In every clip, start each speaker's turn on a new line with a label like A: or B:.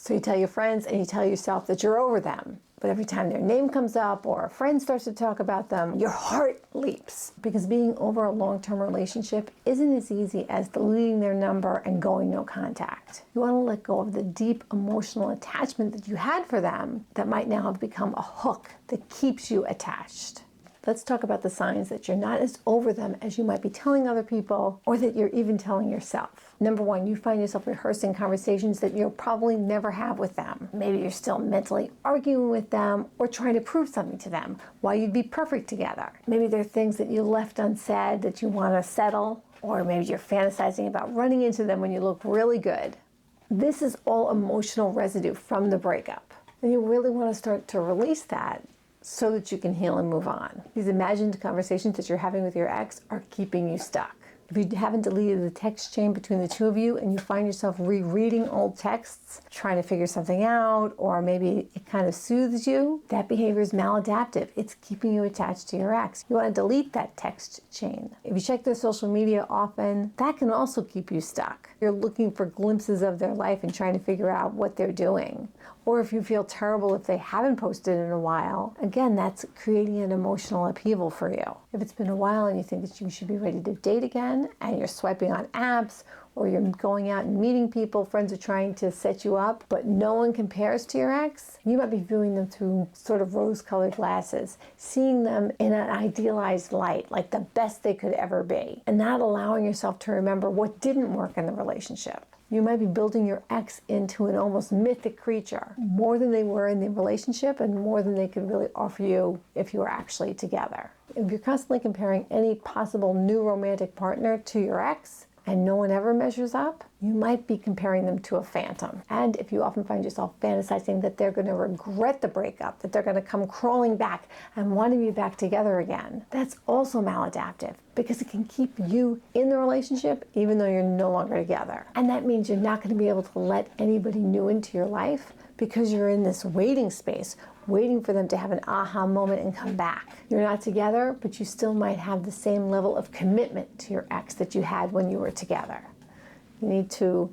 A: So you tell your friends and you tell yourself that you're over them. But every time their name comes up or a friend starts to talk about them, your heart leaps. Because being over a long-term relationship isn't as easy as deleting their number and going no contact. You want to let go of the deep emotional attachment that you had for them that might now have become a hook that keeps you attached. Let's talk about the signs that you're not as over them as you might be telling other people, or that you're even telling yourself. Number one, you find yourself rehearsing conversations that you'll probably never have with them. Maybe you're still mentally arguing with them or trying to prove something to them why you'd be perfect together. Maybe there are things that you left unsaid that you want to settle, or maybe you're fantasizing about running into them when you look really good. This is all emotional residue from the breakup. And you really want to start to release that so that you can heal and move on. These imagined conversations that you're having with your ex are keeping you stuck. If you haven't deleted the text chain between the two of you and you find yourself rereading old texts, trying to figure something out, or maybe it kind of soothes you, that behavior is maladaptive. It's keeping you attached to your ex. You want to delete that text chain. If you check their social media often, that can also keep you stuck. You're looking for glimpses of their life and trying to figure out what they're doing. Or if you feel terrible if they haven't posted in a while, again, that's creating an emotional upheaval for you. If it's been a while and you think that you should be ready to date again, and you're swiping on apps, or you're going out and meeting people, friends are trying to set you up, but no one compares to your ex, you might be viewing them through sort of rose-colored glasses, seeing them in an idealized light, like the best they could ever be, and not allowing yourself to remember what didn't work in the relationship. You might be building your ex into an almost mythic creature, more than they were in the relationship and more than they could really offer you if you were actually together. If you're constantly comparing any possible new romantic partner to your ex, and no one ever measures up, you might be comparing them to a phantom. And if you often find yourself fantasizing that they're going to regret the breakup, that they're going to come crawling back and want to be back together again, that's also maladaptive, because it can keep you in the relationship even though you're no longer together. And that means you're not going to be able to let anybody new into your life because you're in this waiting space, waiting for them to have an aha moment and come back. You're not together, but you still might have the same level of commitment to your ex that you had when you were together. You need to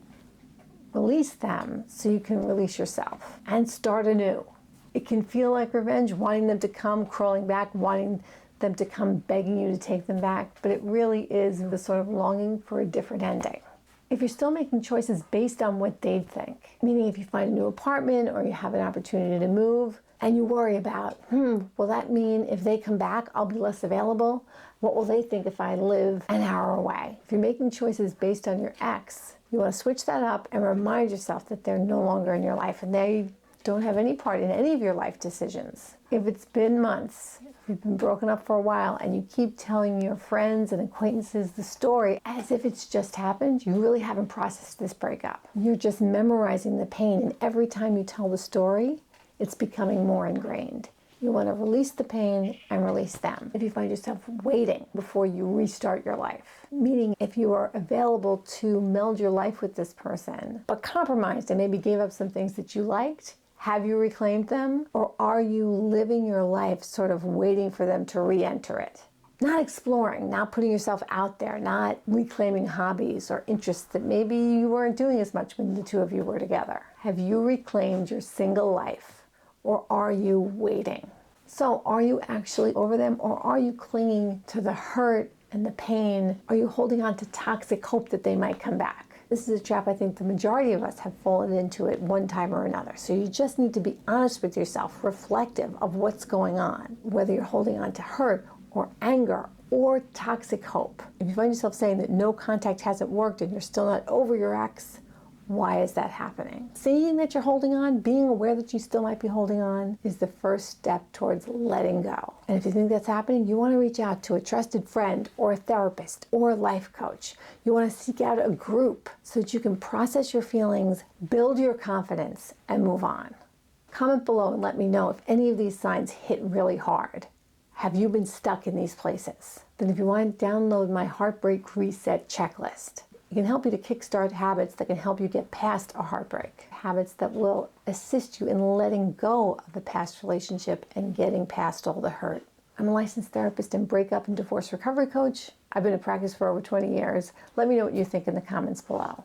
A: release them so you can release yourself and start anew. It can feel like revenge, wanting them to come crawling back, wanting them to come begging you to take them back, but it really is the sort of longing for a different ending. If you're still making choices based on what they think, meaning if you find a new apartment or you have an opportunity to move, and you worry about, will that mean if they come back, I'll be less available? What will they think if I live an hour away? If you're making choices based on your ex, you want to switch that up and remind yourself that they're no longer in your life and they don't have any part in any of your life decisions. If it's been months, if you've been broken up for a while and you keep telling your friends and acquaintances the story as if it's just happened, you really haven't processed this breakup. You're just memorizing the pain, and every time you tell the story, it's becoming more ingrained. You want to release the pain and release them. If you find yourself waiting before you restart your life, meaning if you are available to meld your life with this person, but compromised and maybe gave up some things that you liked, have you reclaimed them? Or are you living your life sort of waiting for them to re-enter it? Not exploring, not putting yourself out there, not reclaiming hobbies or interests that maybe you weren't doing as much when the two of you were together. Have you reclaimed your single life? Or are you waiting? So are you actually over them, or are you clinging to the hurt and the pain? Are you holding on to toxic hope that they might come back? This is a trap I think the majority of us have fallen into at one time or another. So you just need to be honest with yourself, reflective of what's going on, whether you're holding on to hurt or anger or toxic hope. If you find yourself saying that no contact hasn't worked and you're still not over your ex, why is that happening? Seeing that you're holding on, being aware that you still might be holding on, is the first step towards letting go. And if you think that's happening, you want to reach out to a trusted friend or a therapist or a life coach. You want to seek out a group so that you can process your feelings, build your confidence, and move on. Comment below and let me know if any of these signs hit really hard. Have you been stuck in these places? Then if you want to download my Heartbreak Reset Checklist, it can help you to kickstart habits that can help you get past a heartbreak. Habits that will assist you in letting go of the past relationship and getting past all the hurt. I'm a licensed therapist and breakup and divorce recovery coach. I've been in practice for over 20 years. Let me know what you think in the comments below.